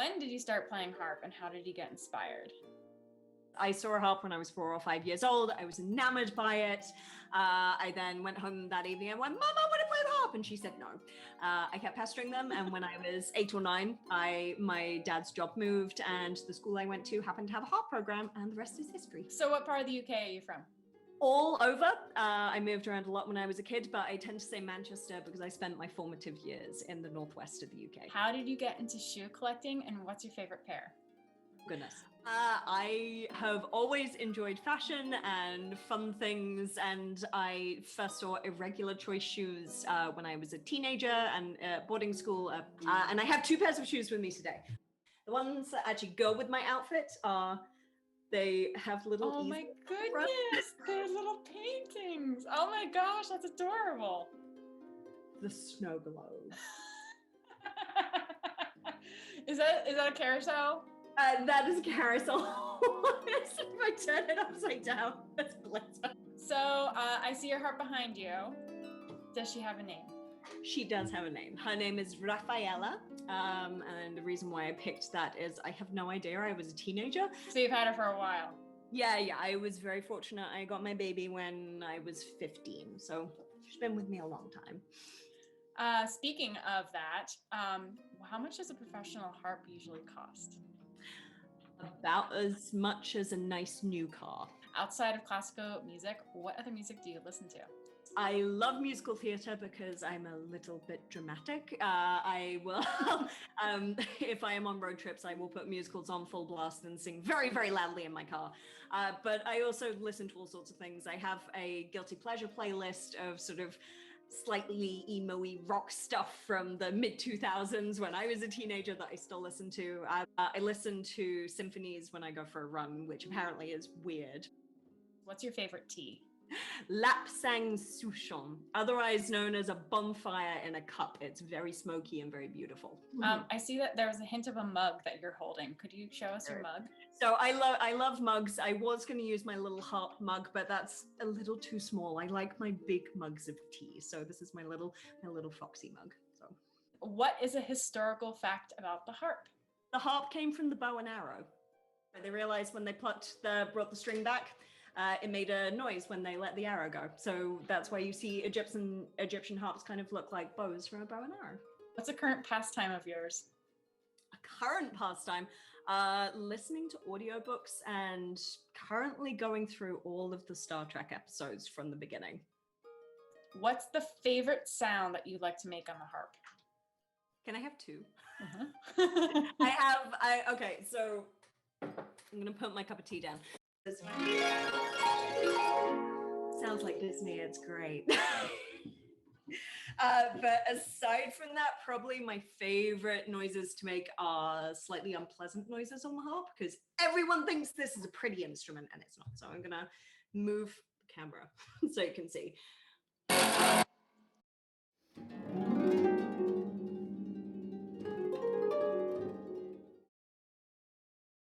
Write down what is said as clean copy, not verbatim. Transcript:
When did you start playing harp and how did you get inspired? I saw a harp when I was 4 or 5 years old. I was enamored by it. I then went home that evening and went, Mom, I want to play the harp. And she said no. I kept pestering them. And when I was 8 or 9, my dad's job moved and the school I went to happened to have a harp program and the rest is history. So what part of the UK are you from? All over. I moved around a lot when I was a kid, but I tend to say Manchester because I spent my formative years in the northwest of the UK. How did you get into shoe collecting and what's your favorite pair? Goodness. I have always enjoyed fashion and fun things, and I first saw irregular choice shoes when I was a teenager and boarding school, and I have 2 pairs of shoes with me today. The ones that actually go with my outfit are, they have little Oh my goodness, they're little paintings. Oh my gosh, that's adorable. The snow globes. Is that a carousel? That is a carousel. If I turn it upside down, that's glitter. So I see your harp behind you. Does she have a name? She does have a name. Her name is Rafaela. And the reason why I picked that is I have no idea. I was a teenager. So you've had her for a while. Yeah. I was very fortunate. I got my baby when I was 15. So she's been with me a long time. Speaking of that, how much does a professional harp usually cost? About as much as a nice new car. Outside of classical music, what other music do you listen to? I love musical theatre because I'm a little bit dramatic. I will, if I am on road trips, I will put musicals on full blast and sing very, very loudly in my car. But I also listen to all sorts of things. I have a guilty pleasure playlist of sort of slightly emo-y rock stuff from the mid-2000s when I was a teenager that I still listen to. I listen to symphonies when I go for a run, which apparently is weird. What's your favorite tea? Lapsang Souchon, otherwise known as a bonfire in a cup. It's very smoky and very beautiful. I see that there was a hint of a mug that you're holding. Could you show us your mug? So I love mugs. I was going to use my little harp mug, but that's a little too small. I like my big mugs of tea. So this is my little foxy mug. So, what is a historical fact about the harp? The harp came from the bow and arrow. They realized when they brought the string back, it made a noise when they let the arrow go. So that's why you see Egyptian harps kind of look like bows from a bow and arrow. What's a current pastime of yours? A current pastime? Listening to audiobooks and currently going through all of the Star Trek episodes from the beginning. What's the favorite sound that you like to make on the harp? Can I have 2? Uh-huh. Okay, so I'm gonna put my cup of tea down. Sounds like Disney, it's great. But aside from that, probably my favorite noises to make are slightly unpleasant noises on the harp, because everyone thinks this is a pretty instrument and it's not. So I'm gonna move the camera so you can see.